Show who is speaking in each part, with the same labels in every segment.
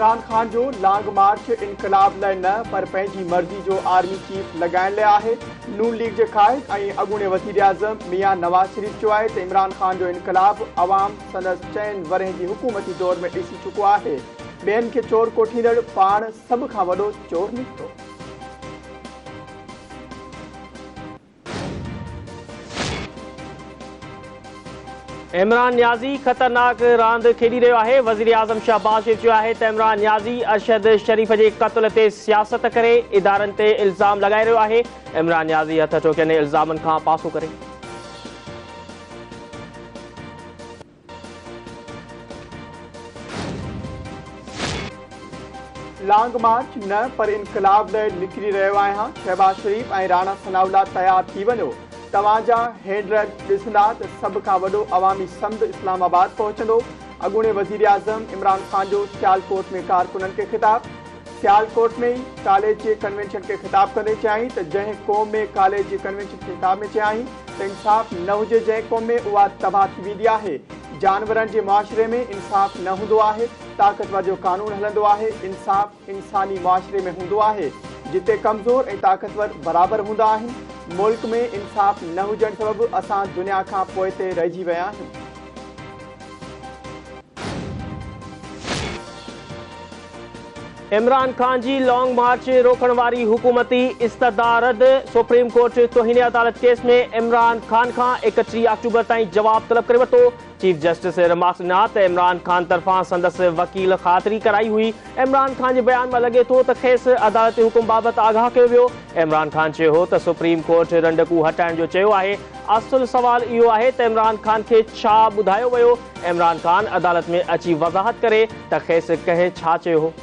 Speaker 1: इमरान खान जो लॉन्ग मार्च इनकलाब लाइ न पर पंहिंजी मर्ज़ी जो आर्मी चीफ लॻाइण लाइ आहे। नून लीग जे क़ाइद ऐं अॻूणे वज़ीर आज़म मियां नवाज़ शरीफ़ चयो आहे त इमरान खान जो इनकलाब अवाम संदसि 4 वरहनि जी हुकूमती दौर में ॾिसी चुको आहे। ॿियनि खे चोर कोठींदड़ पाण सभ खां वॾो चोर निकितो।
Speaker 2: इमरान नियाज़ी ख़तरनाक रांदि खेॾी रहियो आहे। वज़ीर आज़म शहबाज़ शरीफ़ चयो आहे त इमरान नियाज़ी अरशद शरीफ़ जे क़त्ल ते सियासत करे इदारनि ते इल्ज़ाम लॻाए रहियो आहे। इमरान नियाज़ी हथ चोकियनि इल्ज़ामनि खां पासो करे
Speaker 1: लॉन्ग मार्च न पर इनकलाब लाइ निकिरी रहियो आहियां। शहबाज़ शरीफ़ ऐं राणा सनाउल्ला तयार थी वञो। तव्हांजा हैंडरग ॾिसंदा त सभ खां वॾो अवामी समुंड इस्लामाबाद पहुचंदो। अॻूणे वज़ीर आज़म इमरान खान जो सियालकोट में कारकुननि खे ख़िताब। सियालकोट में ई कॉलेज जे कन्वेंशन खे ख़िताब कंदे चयाईं त जंहिं क़ौम में कॉलेज जे कन्वेंशन खे ख़िताब में चयाईं त इंसाफ़ न हुजे जंहिं क़ौम में उहा तबाह थी वेंदी आहे। जानवरनि जे मुआशिरे में इंसाफ़ न हूंदो आहे। ताक़तवर जो कानून हलंदो आहे। इंसाफ़ इंसानी मुआशिरे में हूंदो आहे जिते कमज़ोर ऐं ताक़तवर बराबरि हूंदा आहिनि। मुल्क में इंसाफ़ न हुजण सबबि असां दुनिया खां पोइ ते रहिजी विया आहियूं।
Speaker 2: इमरान खान जी लॉन्ग मार्च रोकण वारी हुकूमती इस्तदा रद्द। सुप्रीम कोर्ट तोहिन अदालत केस में इमरान खान खां 31 अक्टूबर ताईं जवाब तलब करे वरितो। चीफ जस्टिस रिमार्क्स ॾिना त इमरान खान तरफ़ां संदसि वकील ख़ातिरी कराई हुई। इमरान खान जे बयान में लॻे थो त खेसि अदालती हुकुम बाबति आगाह कयो वियो। इमरान खान चयो हो त सुप्रीम कोर्ट रंडकू हटाइण जो चयो आहे। असुल सवाल इहो आहे त इमरान खान खे छा ॿुधायो वियो। इमरान खान अदालत में अची वज़ाहत करे त खेसि कंहिं छा चयो हो।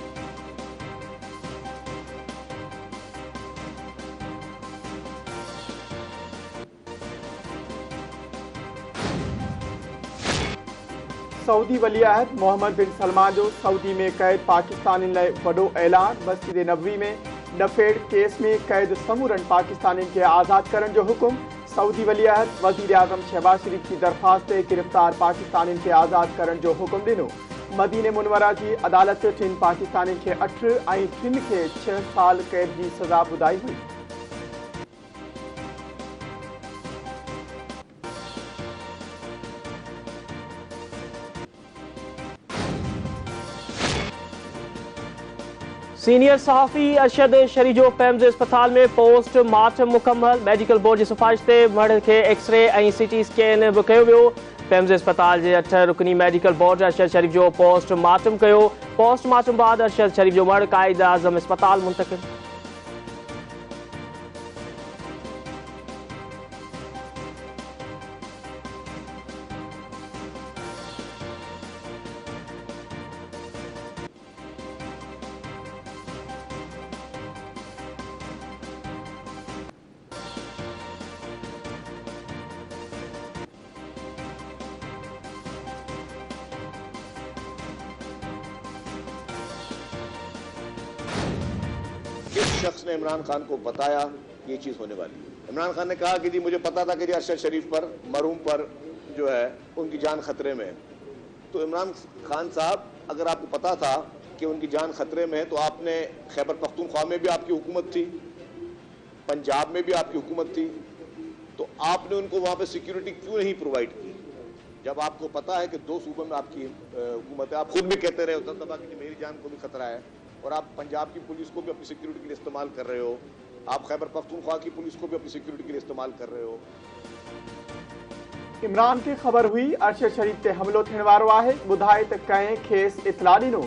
Speaker 1: सऊदी वली अहद मोहम्मद बिन सलमान जो सऊदी में क़ैद पाकिस्तानियुनि लाइ वॾो ऐलान। मस्जिद नबवी में डफेड़ केस में क़ैद समूरनि पाकिस्तानियुनि खे आज़ादु करण जो हुकुम। सऊदी वली अहद वज़ीर आज़म शहबाज़ शरीफ़ जी दरख़्वास्त ते गिरफ़्तार पाकिस्तानियुनि खे आज़ादु करण जो हुकुम ॾिनो। मदीने मुनवरा जी अदालत 3 पाकिस्तानियुनि खे 8 ऐं 3 खे 6 साल क़ैद जी सज़ा ॿुधाई हुई।
Speaker 2: सीनियर सहाफ़ी अरशद शरीफ़ जो पेम्स अस्पताल में पोस्ट मार्टम मुकम्मल। मेडिकल बोर्ड जी सिफ़ारिश ते मर्द खे एक्सरे ऐं CT स्कैन बि कयो वियो। पेम्स अस्पताल जे 8 रुकनी मेडिकल बोर्ड अरशद शरीफ़ जो पोस्ट मार्टम कयो। पोस्ट मार्टम बाद अरशद शरीफ़ जो मर्द क़ाइद आज़म अस्पताल मुंतक़िल।
Speaker 3: किस शख्स ने इमरान खान को बताया कि ये चीज़ होने वाली है? इमरान खान ने कहा कि जी मुझे पता था कि जी अरशद शरीफ पर, मरूम पर जो है उनकी जान खतरे में है। तो इमरान खान साहब, अगर आपको पता था कि उनकी जान खतरे में है तो आपने खैबर पख्तूनख्वा में भी आपकी हुकूमत थी, पंजाब में भी आपकी हुकूमत थी, तो आपने उनको वहाँ पे सिक्योरिटी क्यों नहीं प्रोवाइड की? जब आपको पता है कि 2 सूबों में आपकी हुकूमत है, आप खुद भी कहते रहे हो तब कि मेरी जान को भी खतरा है, और आप पंजाब की पुलिस को भी अपनी सिक्योरिटी के लिए इस्तेमाल कर रहे हो, आप खैबर पख्तूनख्वा की पुलिस को भी अपनी सिक्योरिटी के लिए इस्तेमाल कर रहे हो।
Speaker 1: इमरान खे ख़बर हुई अरशद शरीफ़ ते हमिलो थियण वारो आहे। ॿुधाए त कंहिं खेसि इतला ॾिनो।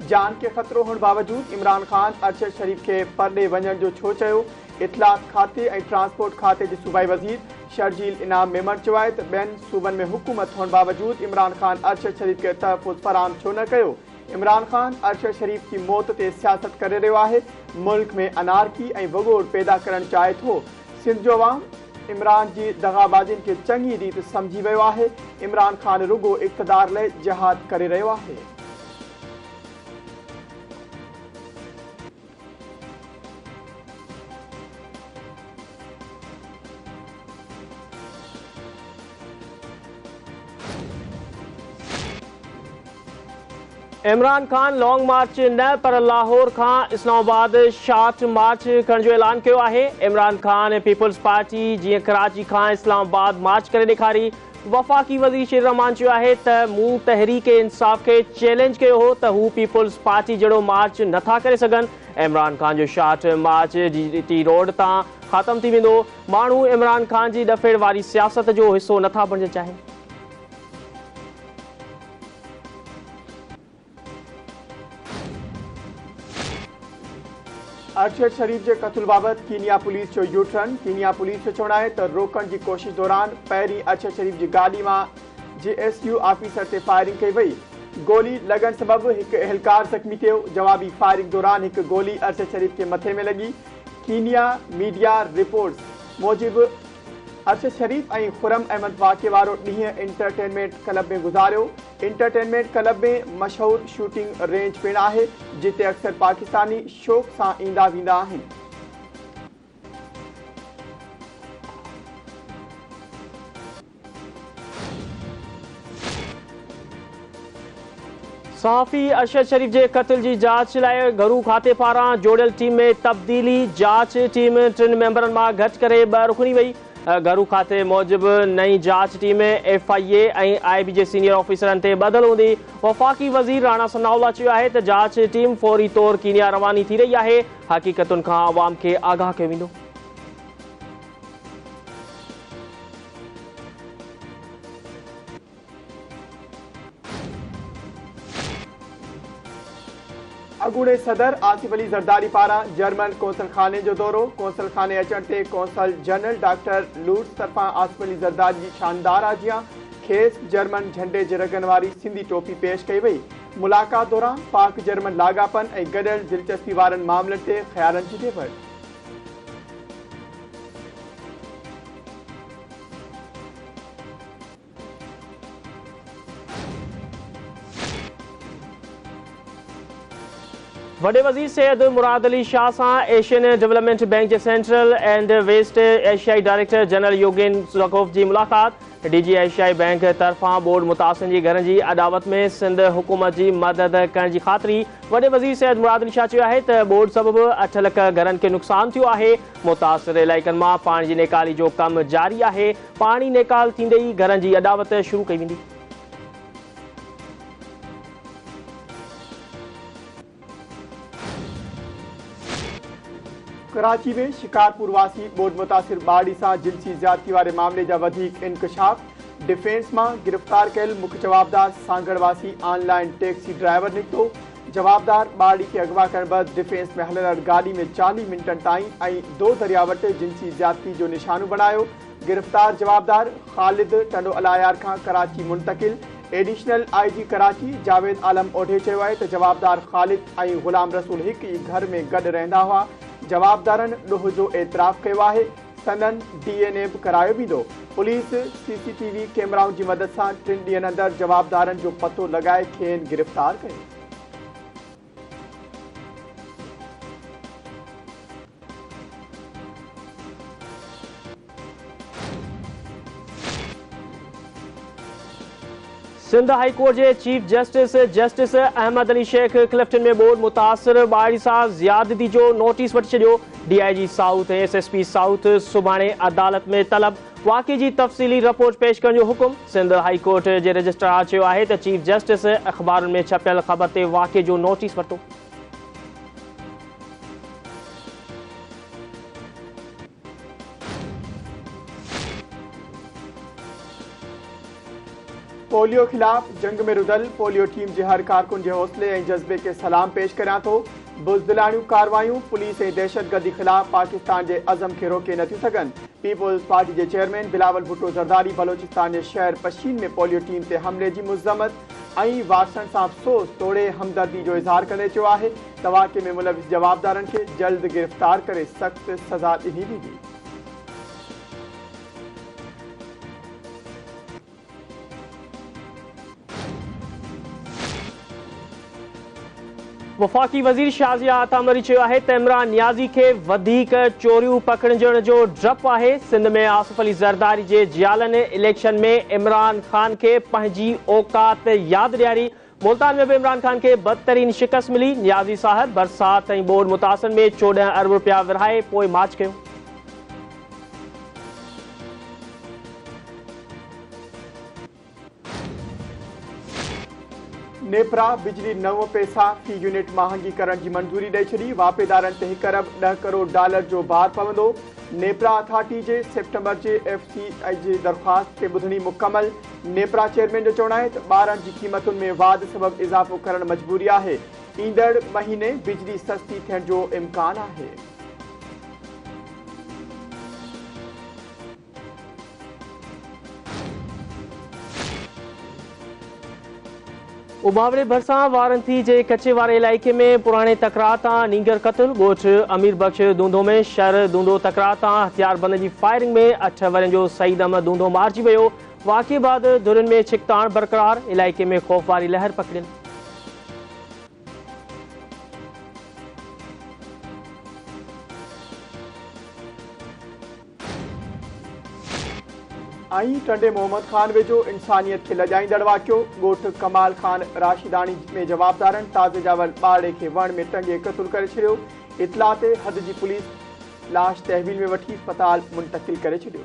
Speaker 1: जान खे ख़तरो हुअण बावजूद इमरान खान अरशद शरीफ़ खे परॾे वञण जो छो चयो? इतलात खाते ऐं ट्रांसपोर्ट खाते जे सूबाई वज़ीर शर्जील इनाम मेमण चयो आहे त ॿियनि सूबनि में हुकूमत हुअण बावजूद इमरान खान अरशद शरीफ़ खे तहफ़ुज़ फराहम छो न कयो? इमरान खान अरशद शरीफ़ जी मौत ते सियासत करे रहियो आहे। मुल्क में अनारकी ऐं वॻोड़ पैदा करणु चाहे थो। सिंध जो अवाम इमरान जी दगाबाज़ियुनि खे चङी रीति सम्झी वियो आहे। इमरान खान रुगो इक़्तिदार लाइ जिहाद करे रहियो आहे।
Speaker 2: इमरान खान लॉन्ग मार्च न पर लाहौर खां इस्लामाबाद शॉर्ट मार्च करण जो ऐलान कियो आहे। इमरान खान पीपल्स पार्टी जीअं कराची खां इस्लामाबाद मार्च करे ॾेखारी। वफ़ाक़ी वज़ीर शेर रहमान चयो आहे त मूं तहरीक इंसाफ़ खे चैलेंज कयो हो त हू पीपल्स पार्टी जहिड़ो मार्च नथा करे सघनि। इमरान खान जो शॉर्ट मार्च GT रोड तां ख़तम थी वेंदो। माण्हू इमरान खान जी ॾफेड़ वारी सियासत जो हिसो नथा बणिजणु चाहिनि।
Speaker 1: अरशद शरीफ के कत्ल बाबत कीनिया पुलिस जो यू टर्न। कीनिया पुलिस जो चवणु आहे त रोकण की कोशिश दौरान पहिरीं अरशद शरीफ की गाड़ी में JSU ऑफिसर से फायरिंग कई वई। गोली लगन सबब एक एहलकार जख्मी थियो। जवाबी फायरिंग दौरान एक गोली अरशद शरीफ के मथे में लगी। कीनिया मीडिया रिपोर्ट्स मूजिब अरशद शरीफ और खुरम अहमद वाक़े वारो ॾींहुं इंटरटेनमेंट क्लब में गुज़ारियो। इंटरटेनमेंट क्लब में मशहूर शूटिंग रेंज पिण है जिते अक्सर पाकिस्तानी शौक़ सां ईंदा वेंदा आहिनि।
Speaker 2: सहाफ़ी अरशद शरीफ के कत्ल की जांच लाइ घरू खाते पारां जोड़ियल टीम में तब्दीली। जांच टीम 3 मेंबरनि मां घटि करे 2 रुकनी वई। घरू खाते मूजिब नई जांच टीम FIA ऐं IB जे सीनियर ऑफिसरनि ते बदल हूंदी। वफ़ाक़ी वज़ीर राणा सनाउल्लाह चयो आहे त जांच टीम फौरी तौर कीनिया रवानी थी रही आहे। हक़ीक़तुनि खां अवाम खे आगाह कयो वेंदो।
Speaker 1: अगूणे सदर आसिफ अली ज़रदारी पारां जर्मन कौंसल खाने जो दौरो। कौंसल खाने अचण ते कौंसल जनरल डॉक्टर लूट्स तरफां आसिफ अली ज़रदारी जी शानदार आजियां खेस जर्मन झंडे जे रगन वारी सिंधी टोपी पेश कई वई। मुलाक़ात दौरान पाक जर्मन लागापन ऐं गॾियल दिलचस्पी वारनि मामलनि ते ख़्यालनि जी ॾेवड़।
Speaker 2: वडे वज़ीर सैयद मुराद अली शाह सां एशियन डेवलपमेंट बैंक के सेंट्रल एंड वेस्ट एशियाई डायरेक्टर जनरल योगेन ज़कोफ की मुलाकात। DG एशियाई बैंक तरफां बोर्ड मुतासिरनि जी घरनि जी अदावत में सिंध हुकूमत की मदद करण की ख़ातिरी। वडे वज़ीर सैयद मुराद अली शाह चयो आहे त बोर्ड सबब 8 लख घरनि खे नुक़सान थियो आहे। मुतासिर इलाइक़नि मां पाणी जी नेकाली जो कम जारी आहे। पाणी नेकाल थींदे ई घरनि जी अदावत शुरू कई वेंदी।
Speaker 1: कराची में शिकारपुर वासी बोर्ड मुतासिर बाड़ी से जिनसी ज्यादती वाले मामले जा वधीक इंकशाफ। डिफेंस में गिरफ्तार कयल मुख्य जवाबदार सांगड़ वासी ऑनलाइन टैक्सी ड्राइवर निकतो। जवाबदार बाड़ी के अगवा करण बाद डिफेंस में हलंदड़ गाड़ी में 40 मिनटन ताईं ऐं 2 दरिया वटि जिनसी ज्यादती जो निशानो बनायो। गिरफ्तार जवाबदार ख़ालिद टंडो अलायार खां कराची मुंतकिल। एडिशनल IG कराची जावेद आलम ओढे चयो आहे त जवाबदार ख़ालिद ऐं गुलाम रसूल हिक ई घर में गॾु रहंदा हुआ। जवाबदारनि ॾोह जो एतराफ़ कयो आहे। संदन DNA बि करायो वेंदो। पुलिस CCTV कैमराउनि जी मदद सां 3 ॾींहंनि अंदरि जवाबदारनि जो पतो लॻाए खेनि गिरफ़्तार कयो।
Speaker 2: सिंध हाई कोर्ट के चीफ जस्टिस अहमद अली शेख क्लिफ्टन में बोर्ड मुतासिर बाड़ी सां ज़्यादती जो नोटिस वठी छॾियो। DIG साउथ ऐं SSP साउथ सुभाणे अदालत में तलब। वाक़े की तफ़सीली रिपोर्ट पेश करण जो हुकुम। सिंध हाई कोर्ट के रजिस्ट्रार चयो आहे त चीफ जस्टिस अख़बारुनि में छपियल ख़बर ते वाक़े जो नोटिस वरितो।
Speaker 1: पोलियो खिलाफ जंग में रुदल पोलियो टीम के हर कारकुन के हौसले और जज्बे के सलाम पेश करियां थो। बुज़दिलाणियूं कार्रवाइयूं पुलिस और दहशतगर्दी खिलाफ पाकिस्तान के अज़म के रोके नथियूं सघनि। पीपल्स पार्टी के चेयरमैन बिलावल भुट्टो ज़रदारी बलोचिस्तान के शहर पश्चिम में पोलियो टीम से हमले की मुज़म्मत ऐं वारसनि सां अफ़सोस तोड़े हमदर्दी जो इज़हार कंदे चयो आहे त वाक़े में मुलविस जवाबदारनि खे जल्द गिरफ़्तार करे सख़्त सज़ा ॾिनी वेंदी।
Speaker 2: वफ़ाक़ी वज़ीर शाज़िया आतामरी चयो आहे त इमरान नियाज़ी खे वधीक चोरियूं पकड़जण जो डपु आहे। सिंध में आसिफ अली ज़रदारी जे जियालनि इलेक्शन में इमरान ख़ान खे पंहिंजी औकात यादि ॾियारी। मुल्तान में भी इमरान खान के बदतरीन शिकस्त मिली। नियाजी साहब बरसात ऐं बोड मुतासिर में 14 अरब रुपया विरहाए पोइ मार्च कयो।
Speaker 1: नेपरा बिजली 9 पैसा फी यूनिट महांगी करण की मंजूरी ॾेई छॾी। वापेदारनि ते 1 अरब 10 करोड़ डॉलर जो भार पवंदो। नेपरा अथॉरिटी जे सितंबर जे FCI जी दरख़्वास्त खे ॿुधणी मुकमल। नेपरा चेयरमैन जो चवणु आहे त ॿारनि जी क़ीमतुनि में वाध सबबि इज़ाफ़ो करणु मजबूरी आहे। ईंदड़ महीने बिजली सस्ती थियण जो इम्कान आहे।
Speaker 2: उबावड़े भरसां वारंथी जे कचे वारे इलाइक़े में पुराणे तकरार तां नींगर क़त्ल। ॻोठ अमीर बख्श दूंदो में शहर दूंदो तकरार तां हथियारबंद जी फायरिंग में 8 वरनि जो सईद अहमद दूंदो मारिजी वियो। वाक़े बाद धुरियुनि में छिकताण बरक़रार। इलाइक़े में ख़ौफ़ वारी लहर पकड़ियल।
Speaker 1: टंडे मोहम्मद खान वेझो इंसानियत खे लॼाईंदड़ वाक़ियो। ॻोठ कमाल खान राशिदानी में जवाबदारनि ताज़े जावल ॿारड़े खे वण में टंगे क़तल करे छॾियो। इतला ते हद जी पुलिस लाश तहवील में वठी अस्पताल मुंतक़िल करे छॾियो।